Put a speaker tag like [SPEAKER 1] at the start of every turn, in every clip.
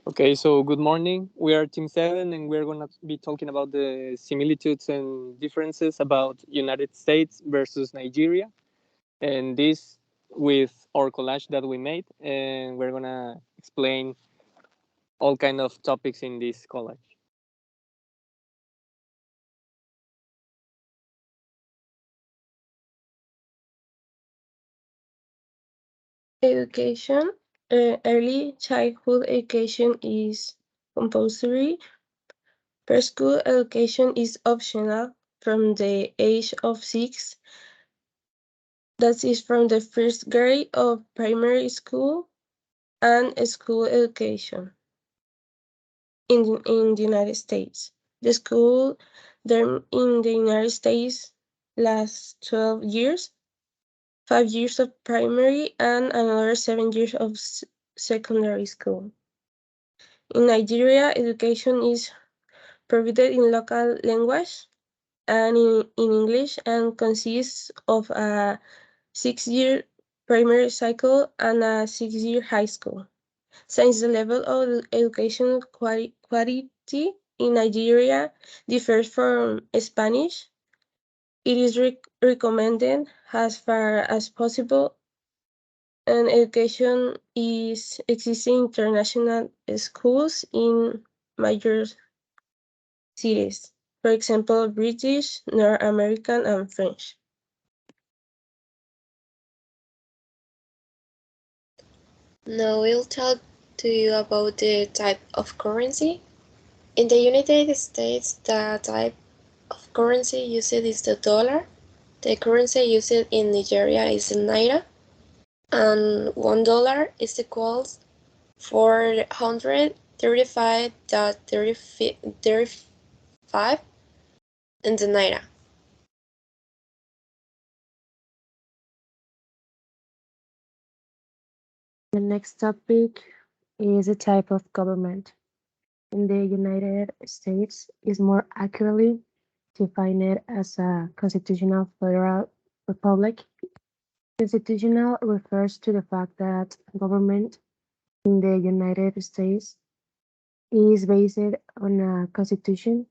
[SPEAKER 1] Okay, so good morning. We are Team 7 and we're going to be talking about the similitudes and differences about United States versus Nigeria. And this with our collage that we made, and we're going to explain all kind of topics in this collage.
[SPEAKER 2] Education. Early childhood education is compulsory. Preschool education is optional from the age of 6. That is from the first grade of primary school and school education in the United States. The school term in the United States lasts 12 years, 5 years of primary and another 7 years of secondary school. In Nigeria, education is provided in local language and in English and consists of a 6-year primary cycle and a 6-year high school. Since the level of education quality in Nigeria differs from Spanish, it is recommended as far as possible and education is existing international schools in major cities. For example, British, North American, and French.
[SPEAKER 3] Now we'll talk to you about the type of currency. In the United States, the type of currency used is the dollar. The currency used in Nigeria is the naira, and $1 is equals 435.35 in the naira.
[SPEAKER 4] The next topic is a type of government. In the United States is more accurately defined as a constitutional federal republic. Constitutional refers to the fact that government in the United States is based on a constitution,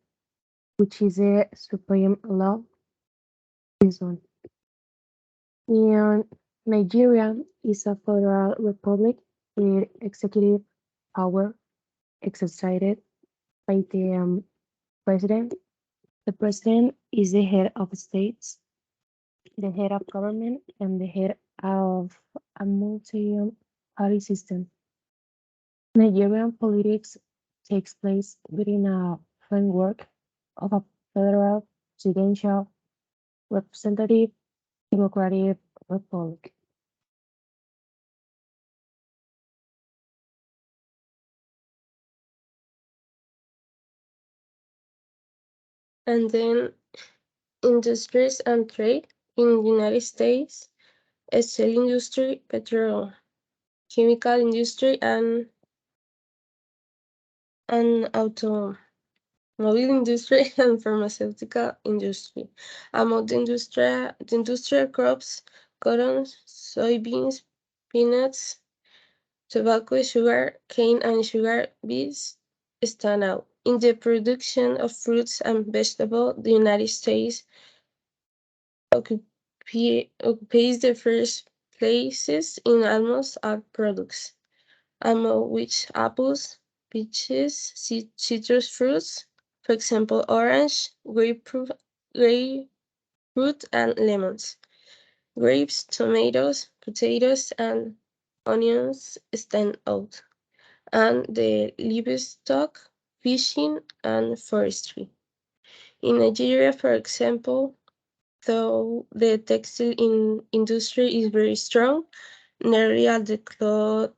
[SPEAKER 4] which is the supreme law. This one. In Nigeria is a federal republic with executive power exercised by the president. The president is the head of states, the head of government, and the head of a multi-party system. Nigerian politics takes place within a framework of a federal presidential representative democratic republic.
[SPEAKER 2] And then industries and trade in the United States, steel industry, petrochemical industry, and automobile industry and pharmaceutical industry. Among the industrial crops, cotton, soybeans, peanuts, tobacco, sugar cane, and sugar beets stand out. In the production of fruits and vegetables, the United States occupies the first places in almost all products, among which apples, peaches, citrus fruits, for example, orange, grapefruit, and lemons, grapes, tomatoes, potatoes, and onions stand out, and the livestock, fishing, and forestry. In Nigeria, for example, though the textile industry is very strong, nearly all the cloth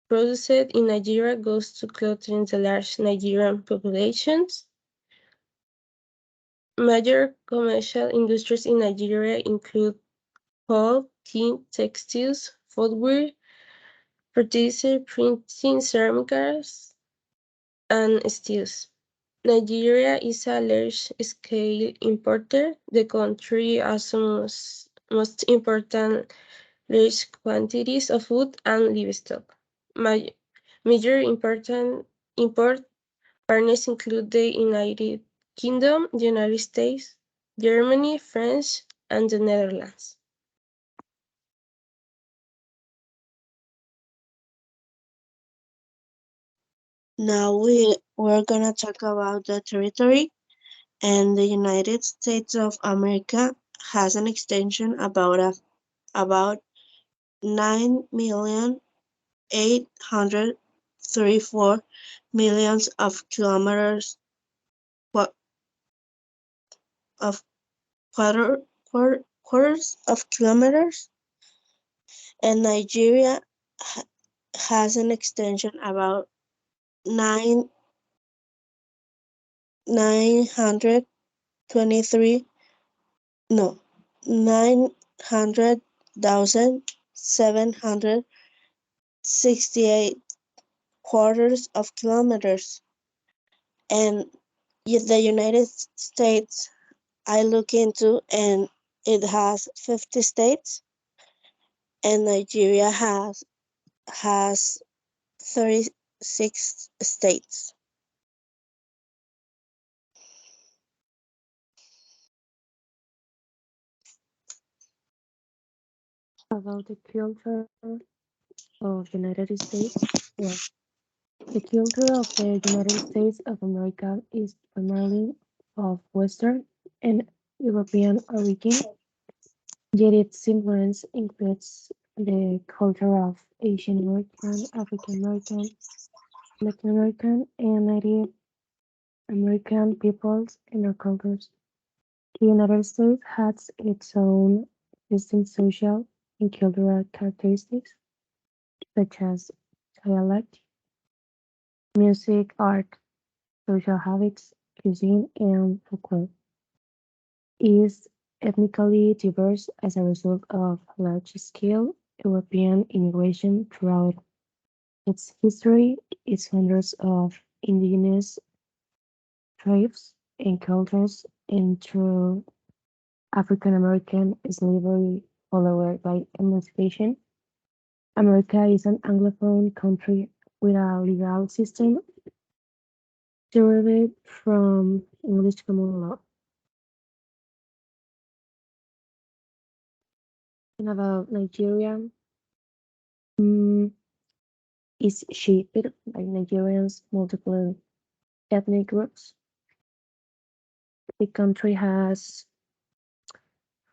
[SPEAKER 2] produced in Nigeria goes to clothing the large Nigerian populations. Major commercial industries in Nigeria include pulp, tea, textiles, footwear, fertilizer, printing, ceramics, and steels. Nigeria is a large-scale importer. The country has most important large quantities of food and livestock. Major important import partners include the United Kingdom, the United States, Germany, France, and the Netherlands.
[SPEAKER 5] Now we're gonna talk about the territory, and the United States of America has an extension about 9,834 millions of kilometers of quarters of kilometers, and Nigeria has an extension about nine 923 no 900,768 quarters of kilometers, and the United States I look into, and it has 50 states, and Nigeria has 36 states.
[SPEAKER 4] About the culture of United States. Well, the culture of the United States of America is primarily of Western and European origin, yet its influence includes the culture of Asian American, African American, Latin American, and Native American peoples and their cultures. The United States has its own distinct social and cultural characteristics, such as dialect, music, art, social habits, cuisine, and folklore. It is ethnically diverse as a result of large-scale European immigration throughout its history, its hundreds of indigenous tribes and cultures, and through African American slavery followed by emancipation. America is an Anglophone country with a legal system derived from English common law. And about Nigeria, mm, is shaped by Nigerians' multiple ethnic groups. The country has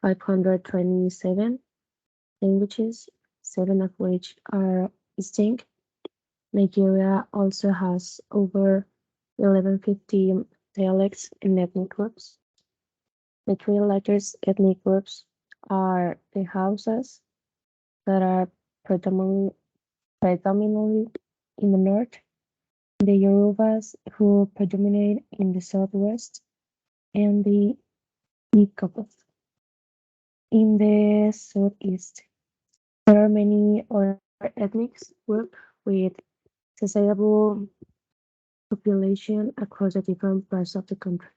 [SPEAKER 4] 527 languages, seven of which are distinct. Nigeria also has over 1150 dialects and ethnic groups. The three largest ethnic groups are the Hausas, that are predominantly in the north, the Yorubas, who predominate in the southwest, and the Igbo in the southeast. There are many other ethnic groups with sizable population across the different parts of the country.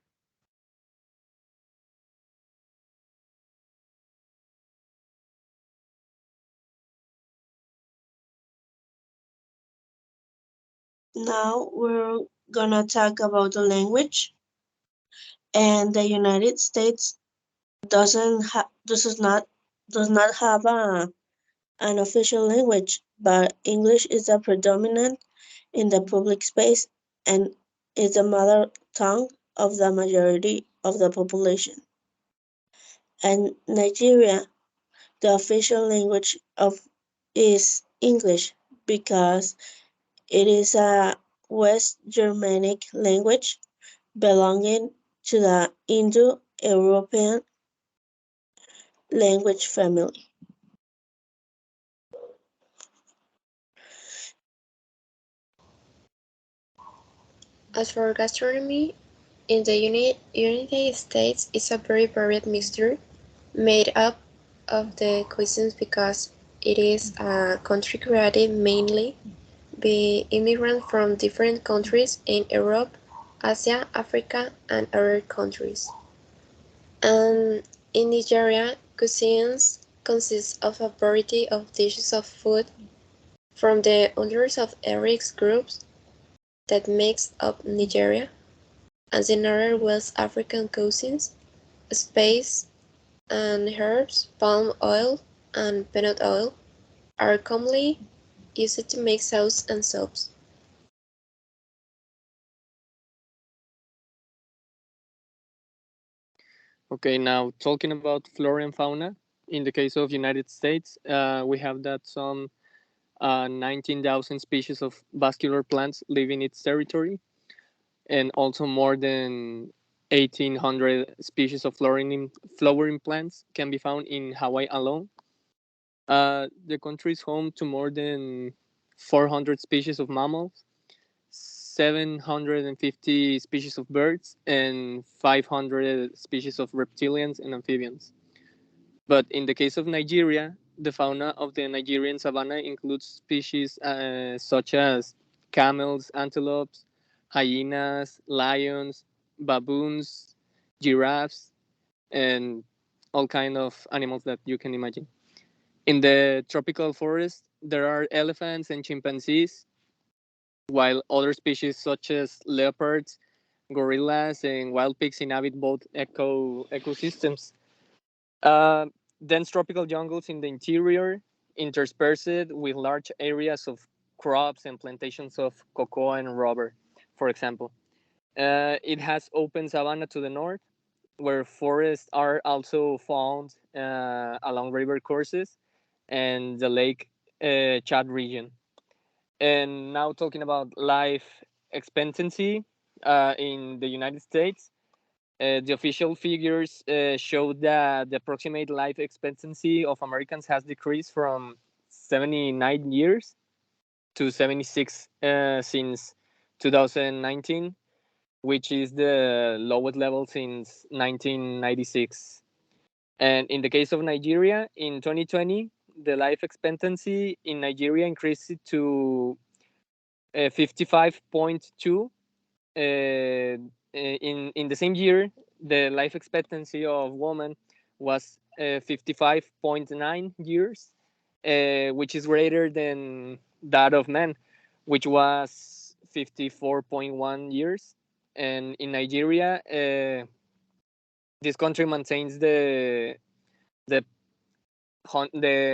[SPEAKER 5] Now we're gonna talk about the language, and the United States does not have an official language, but English is a predominant in the public space and is the mother tongue of the majority of the population. And Nigeria, the official language of is English because it is a West Germanic language belonging to the Indo-European language family.
[SPEAKER 3] As for gastronomy, in the United States it's a very varied mixture made up of the cuisines because it is a country created mainly by immigrants from different countries in Europe, Asia, Africa, and other countries. And in Nigeria, cuisines consist of a variety of dishes of food From the hundreds of Eric's groups that makes up Nigeria and the northern West African cousins, spices and herbs, palm oil and peanut oil are commonly used to make sauce and soups.
[SPEAKER 1] Okay, now talking about flora and fauna. In the case of United States, we have that some 19,000 species of vascular plants live in its territory, and also more than 1,800 species of flowering plants can be found in Hawaii alone. The country is home to more than 400 species of mammals, 750 species of birds, and 500 species of reptilians and amphibians. But in the case of Nigeria, the fauna of the Nigerian savanna includes species such as camels, antelopes, hyenas, lions, baboons, giraffes, and all kind of animals that you can imagine. In the tropical forest, there are elephants and chimpanzees, while other species such as leopards, gorillas, and wild pigs inhabit both ecosystems. Uh, Dense tropical jungles in the interior, interspersed with large areas of crops and plantations of cocoa and rubber, for example. It has open savanna to the north, where forests are also found along river courses and the Lake Chad region. And now talking about life expectancy in the United States, the official figures show that the approximate life expectancy of Americans has decreased from 79 years to 76 since 2019, which is the lowest level since 1996. And in the case of Nigeria, in 2020, the life expectancy in Nigeria increased to 55.2. In the same year, the life expectancy of women was 55.9 years, which is greater than that of men, which was 54.1 years. And in Nigeria, this country maintains the the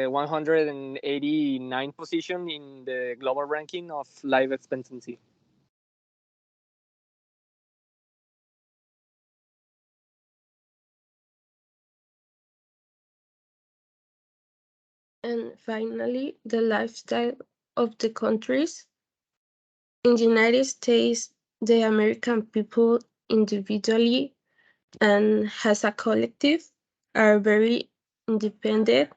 [SPEAKER 1] 189 position in the global ranking of life expectancy.
[SPEAKER 2] And finally, the lifestyle of the countries. In the United States, the American people individually and as a collective are very independent,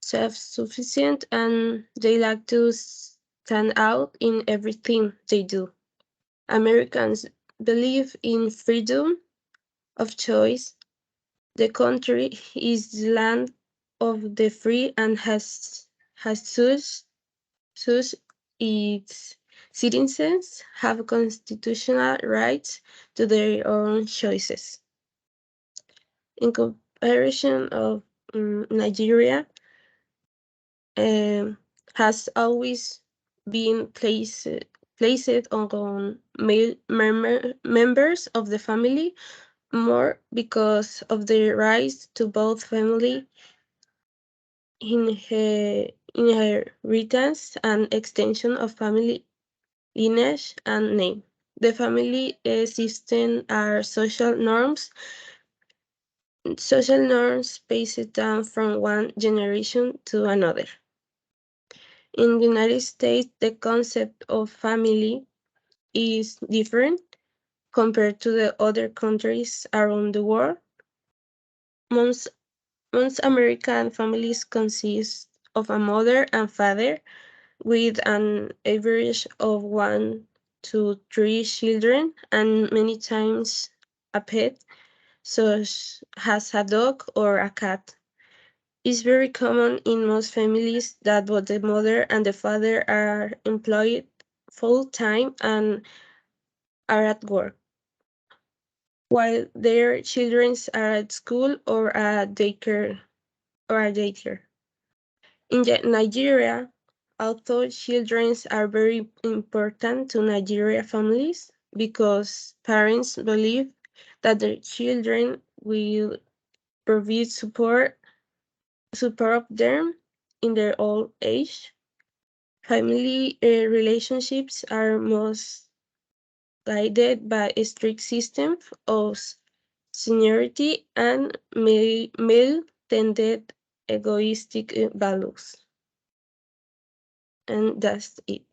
[SPEAKER 2] self-sufficient, and they like to stand out in everything they do. Americans believe in freedom of choice. The country is the land of the free and has thus its citizens have constitutional rights to their own choices. In comparison of Nigeria, um, has always been placed on male members of the family more because of their rise to both family inheritance and extension of family lineage and name. The family system are social norms passed down from one generation to another. In the United States, the concept of family is different compared to the other countries around the world. Most, most American families consist of a mother and father with an average of 1 to 3 children and many times a pet, such as a dog or a cat. It's very common in most families that both the mother and the father are employed full time and are at work, while their children are at school or a daycare. In Nigeria, although children are very important to Nigeria families because parents believe that their children will provide support of them in their old age. Family relationships are most guided by a strict system of seniority and male-tended egoistic values. And that's it.